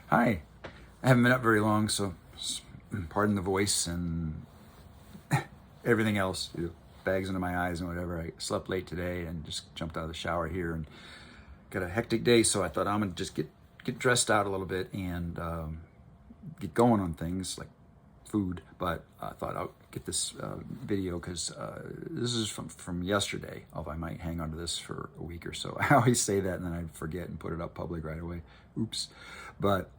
Hi. I haven't been up very long, so pardon the voice and everything else. Bags under my eyes and whatever. I slept late today and just jumped out of the shower here and got a hectic day, so I thought I'm gonna just get dressed out a little bit and get going on things like food. But I thought I'll get this video because this is from yesterday. Although I might hang on to this for a week or so. I always say that and then I forget and put it up public right away. Oops. But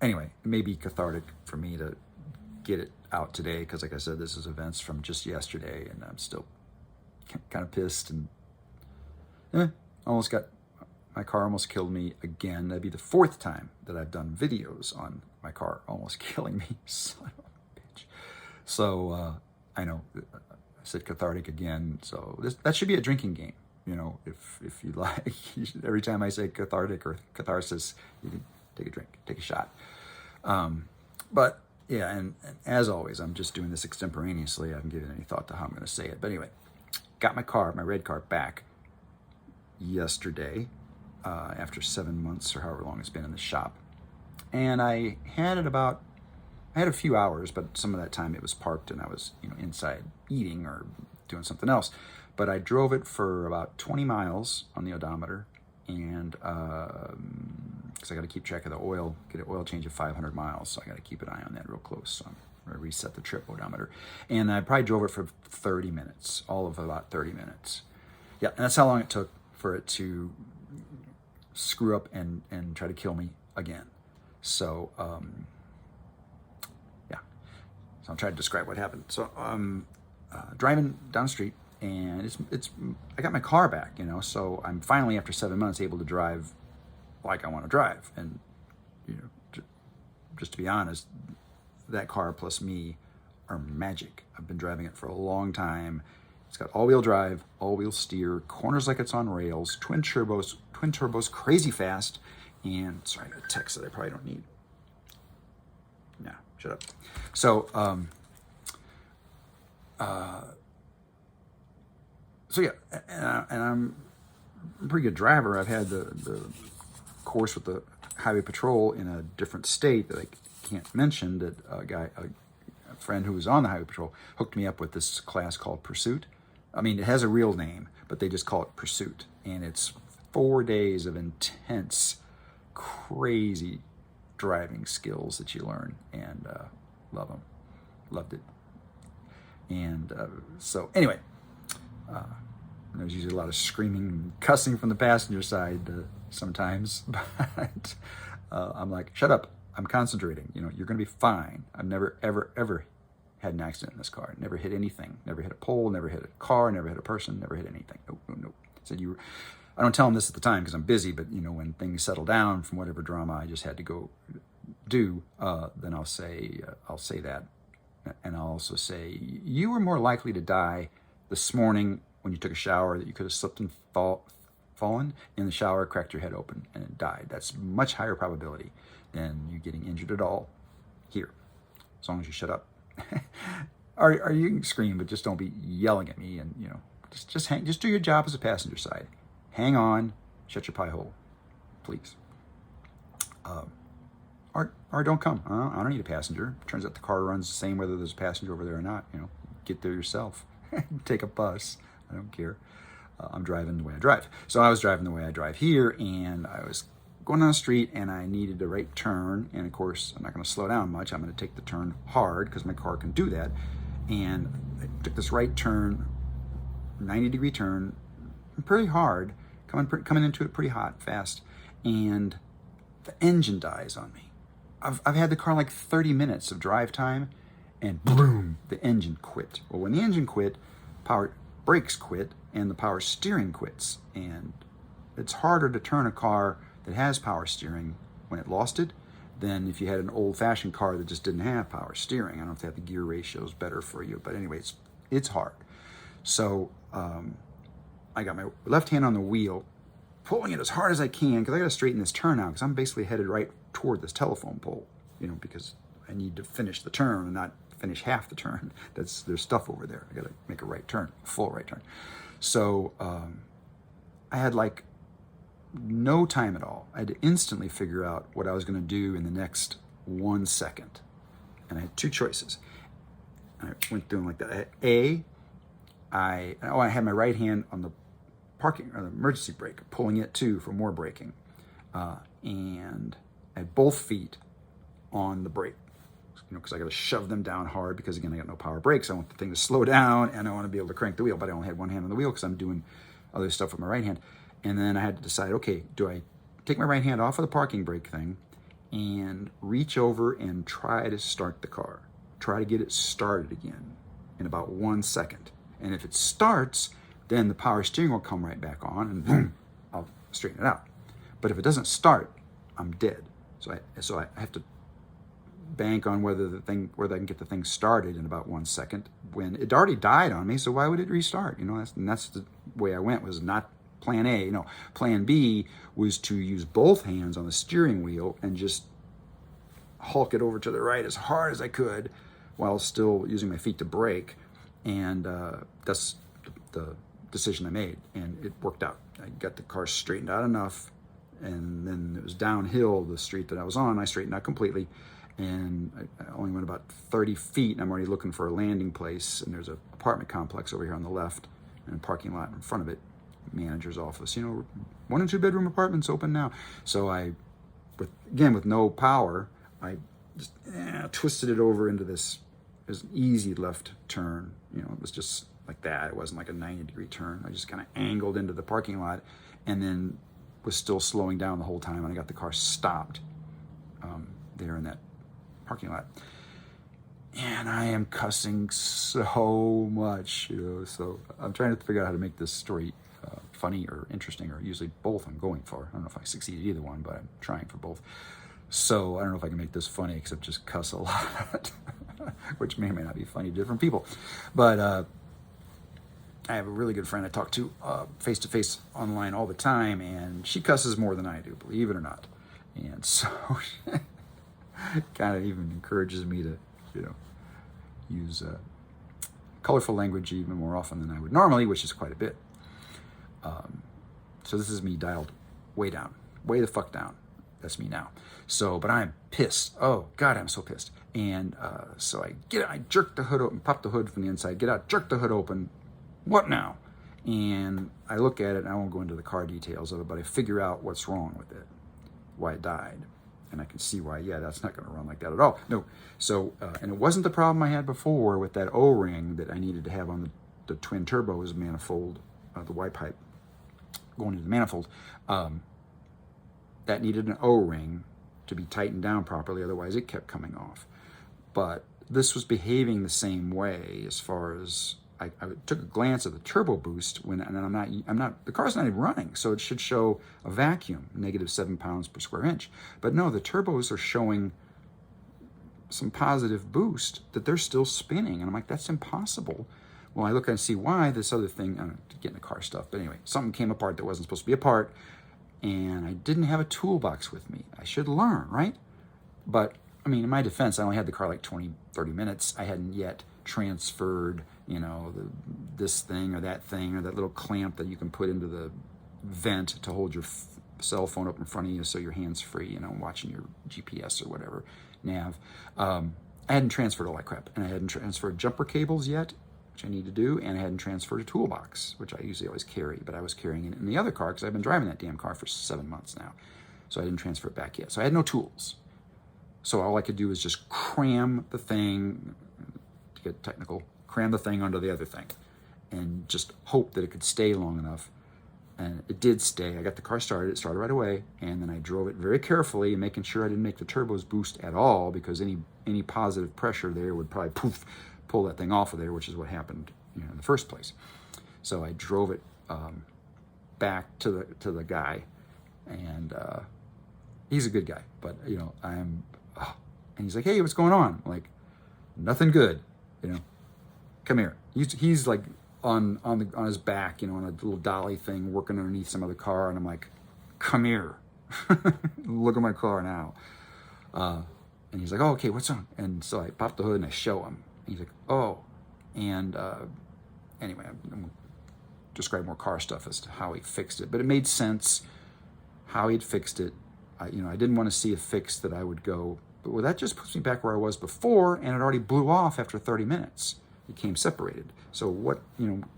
anyway, it may be cathartic for me to get it out today because, like I said, this is events from just yesterday, and I'm still kind of pissed and almost got my car almost killed me again. That'd be the fourth time that I've done videos on my car almost killing me. Son of a bitch. So I know I said cathartic again. So that should be a drinking game. You know, if you like, every time I say cathartic or catharsis, you can take a drink, take a shot. But yeah, and as always, I'm just doing this extemporaneously. I haven't given any thought to how I'm going to say it. But anyway, got my red car back yesterday after 7 months or however long it's been in the shop. And I had a few hours, but some of that time it was parked and I was, inside eating or doing something else. But I drove it for about 20 miles on the odometer, and because I got to keep track of the oil, get an oil change of 500 miles, so I got to keep an eye on that real close. So I'm going to reset the trip odometer. And I probably drove it for 30 minutes, all of about 30 minutes. Yeah, and that's how long it took for it to screw up and try to kill me again. So, yeah. So I'll try to describe what happened. So driving down the street, and I got my car back, so I'm finally, after 7 months, able to drive like I want to drive. And, just to be honest, that car plus me are magic. I've been driving it for a long time. It's got all-wheel drive, all-wheel steer, corners like it's on rails, twin turbos, crazy fast, and sorry, a text that I probably don't need. Nah, shut up. So, so yeah, and I'm a pretty good driver. I've had the course with the highway patrol in a different state that I can't mention. That a friend who was on the highway patrol hooked me up with this class called Pursuit. I mean, it has a real name, but they just call it Pursuit, and it's 4 days of intense, crazy driving skills that you learn, and loved it. And so anyway. There's usually a lot of screaming and cussing from the passenger side sometimes, but I'm like, shut up, I'm concentrating. You're going to be fine. I've never, ever, ever had an accident in this car. Never hit anything. Never hit a pole, never hit a car, never hit a person, never hit anything. Nope. Said I don't tell them this at the time because I'm busy, but when things settle down from whatever drama I just had to go do, then I'll say that. And I'll also say, you were more likely to die this morning when you took a shower, that you could have slipped and fallen in the shower, cracked your head open, and died. That's much higher probability than you getting injured at all here, as long as you shut up. Or you can scream, but just don't be yelling at me. And just do your job as a passenger side. Hang on, shut your pie hole, please. Or don't come. I don't need a passenger. Turns out the car runs the same whether there's a passenger over there or not. Get there yourself. Take a bus. I don't care. I'm driving the way I drive. So I was driving the way I drive here, and I was going down the street, and I needed a right turn. And of course, I'm not going to slow down much. I'm going to take the turn hard because my car can do that. And I took this right turn, 90-degree turn, pretty hard, coming into it pretty hot, fast, and the engine dies on me. I've had the car like 30 minutes of drive time, and boom, the engine quit. Well, when the engine quit, power brakes quit, and the power steering quits. And it's harder to turn a car that has power steering when it lost it than if you had an old-fashioned car that just didn't have power steering. I don't know if they have the gear ratios better for you, but anyway, it's hard. So I got my left hand on the wheel, pulling it as hard as I can, because I got to straighten this turn out, because I'm basically headed right toward this telephone pole, because I need to finish the turn and not finish half the turn. There's stuff over there. I got to make a right turn, a full right turn. So I had like no time at all. I had to instantly figure out what I was going to do in the next 1 second. And I had two choices. I went through them like that. I had my right hand on the parking or the emergency brake, pulling it too for more braking. And I had both feet on the brake, because I got to shove them down hard because, again, I got no power brakes. I want the thing to slow down and I want to be able to crank the wheel, but I only had one hand on the wheel because I'm doing other stuff with my right hand. And then I had to decide, okay, do I take my right hand off of the parking brake thing and reach over and try to start the car, try to get it started again in about 1 second. And if it starts, then the power steering will come right back on and boom, I'll straighten it out. But if it doesn't start, I'm dead. So I have to bank on whether I can get the thing started in about 1 second when it already died on me. So why would it restart? That's the way I went, was not plan A. Plan B was to use both hands on the steering wheel and just hulk it over to the right as hard as I could while still using my feet to brake. And that's the decision I made, and it worked out. I got the car straightened out enough, and then it was downhill, the street that I was on. I straightened out completely, and I only went about 30 feet, and I'm already looking for a landing place, and there's an apartment complex over here on the left and a parking lot in front of it, manager's office. 1 and 2 bedroom apartments open now. So with no power, I just twisted it over into this easy left turn. It was just like that. It wasn't like a 90-degree turn. I just kind of angled into the parking lot and then was still slowing down the whole time. And I got the car stopped there in that parking lot. And I am cussing so much, so I'm trying to figure out how to make this story funny or interesting, or usually both I'm going for. I don't know if I succeeded either one, but I'm trying for both. So I don't know if I can make this funny except just cuss a lot, which may or may not be funny to different people. But I have a really good friend I talk to face-to-face online all the time, and she cusses more than I do, believe it or not. And so it kind of even encourages me to, use colorful language even more often than I would normally, which is quite a bit. So this is me dialed way down, way the fuck down. That's me now. So, but I'm pissed. Oh God, I'm so pissed. And so I jerk the hood open, pop the hood from the inside, get out, jerk the hood open. What now? And I look at it, and I won't go into the car details of it, but I figure out what's wrong with it, why it died. And I can see why, that's not going to run like that at all. No. So, and it wasn't the problem I had before with that O-ring that I needed to have on the twin turbos manifold, the Y pipe going into the manifold. That needed an O-ring to be tightened down properly, otherwise it kept coming off. But this was behaving the same way as far as I took a glance at the turbo boost and the car's not even running, so it should show a vacuum, -7 pounds per square inch. But no, the turbos are showing some positive boost, that they're still spinning. And I'm like, that's impossible. Well, I look and see why. This other thing, I don't know, getting the car stuff, but anyway, something came apart that wasn't supposed to be apart, and I didn't have a toolbox with me. I should learn, right? But I mean, in my defense, I only had the car like 20, 30 minutes. I hadn't yet transferred, this thing or that little clamp that you can put into the vent to hold your cell phone up in front of you so your hand's free, watching your GPS or whatever, nav. I hadn't transferred all that crap, and I hadn't transferred jumper cables yet, which I need to do, and I hadn't transferred a toolbox, which I usually always carry, but I was carrying it in the other car because I've been driving that damn car for 7 months now. So I didn't transfer it back yet. So I had no tools. So all I could do was just cram the thing, to get technical, cram the thing onto the other thing and just hope that it could stay long enough. And it did stay. I got the car started. It started right away. And then I drove it very carefully, making sure I didn't make the turbos boost at all, because any positive pressure there would probably pull that thing off of there, which is what happened in the first place. So I drove it back to the guy, and he's a good guy, but and he's like, hey, what's going on? I'm like, nothing good, come here. He's like on his back, on a little dolly thing, working underneath some other car, and I'm like, come here, look at my car now. And he's like, oh, okay, what's on? And so I pop the hood and I show him. And he's like, oh. And anyway, I'm going to describe more car stuff as to how he fixed it, but it made sense. how he'd fixed it. I didn't want to see a fix that I would go, but well, that just puts me back where I was before, and it already blew off after 30 minutes. It came separated. So what,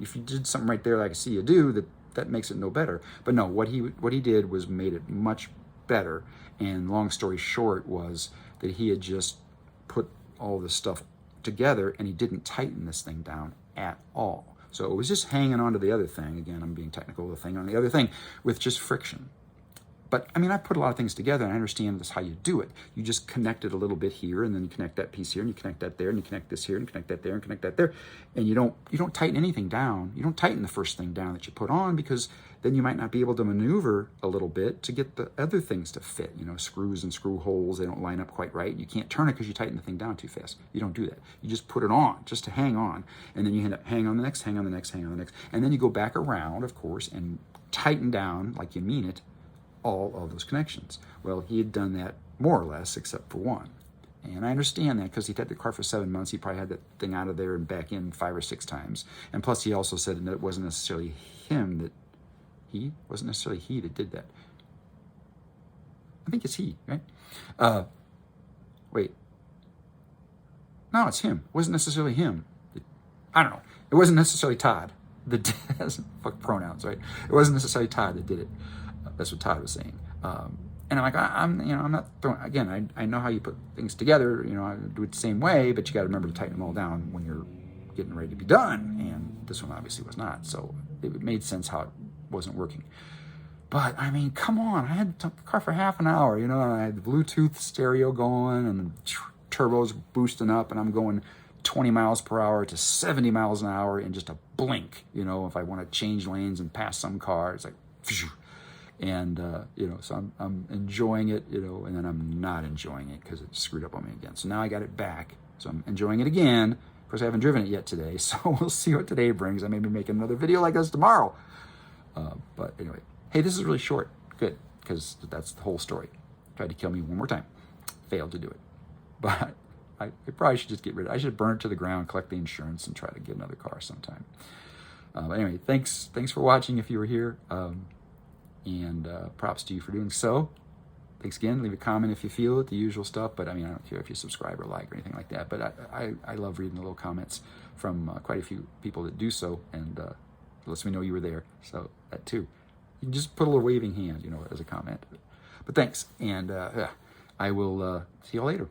if you did something right there like I see you do, that makes it no better. But no, what he did was made it much better. And long story short was that he had just put all this stuff together and he didn't tighten this thing down at all. So it was just hanging on to the other thing. Again, I'm being technical, the thing on the other thing with just friction. But I mean, I put a lot of things together and I understand that's how you do it. You just connect it a little bit here and then you connect that piece here and you connect that there and you connect this here and connect that there and connect that there. And you don't tighten anything down. You don't tighten the first thing down that you put on, because then you might not be able to maneuver a little bit to get the other things to fit. Screws and screw holes, they don't line up quite right. You can't turn it because you tighten the thing down too fast. You don't do that. You just put it on just to hang on. And then you end up hang on the next, hang on the next, hang on the next. And then you go back around, of course, and tighten down like you mean it, all of those connections. Well, he had done that more or less, except for one. And I understand that because he'd had the car for 7 months. He probably had that thing out of there and back in 5 or 6 times. And plus, he also said that it wasn't necessarily that did that. I think it's he, right? Wait. No, it's him. It wasn't necessarily him. I don't know. It wasn't necessarily Todd. Fuck pronouns, right? It wasn't necessarily Todd that did it. That's what Todd was saying. And I'm like, I'm not throwing, again, I know how you put things together, I do it the same way, but you got to remember to tighten them all down when you're getting ready to be done. And this one obviously was not. So it made sense how it wasn't working. But I mean, come on, I had the car for half an hour, and I had the Bluetooth stereo going and the turbos boosting up, and I'm going 20 miles per hour to 70 miles an hour in just a blink. If I want to change lanes and pass some car, it's like, phew. And, so I'm enjoying it, and then I'm not enjoying it because it screwed up on me again. So now I got it back. So I'm enjoying it again. Of course, I haven't driven it yet today, so we'll see what today brings. I may be making another video like this tomorrow. But anyway, hey, this is really short. Good, because that's the whole story. Tried to kill me one more time. Failed to do it. But I probably should just get rid of it. I should burn it to the ground, collect the insurance, and try to get another car sometime. But anyway, thanks for watching if you were here. And props to you for doing so. Thanks again. Leave a comment if you feel it, the usual stuff. But I mean, I don't care if you subscribe or like or anything like that. But I love reading the little comments from quite a few people that do so, and it lets me know you were there. So that too. You can just put a little waving hand, as a comment. But thanks, and I will see you all later.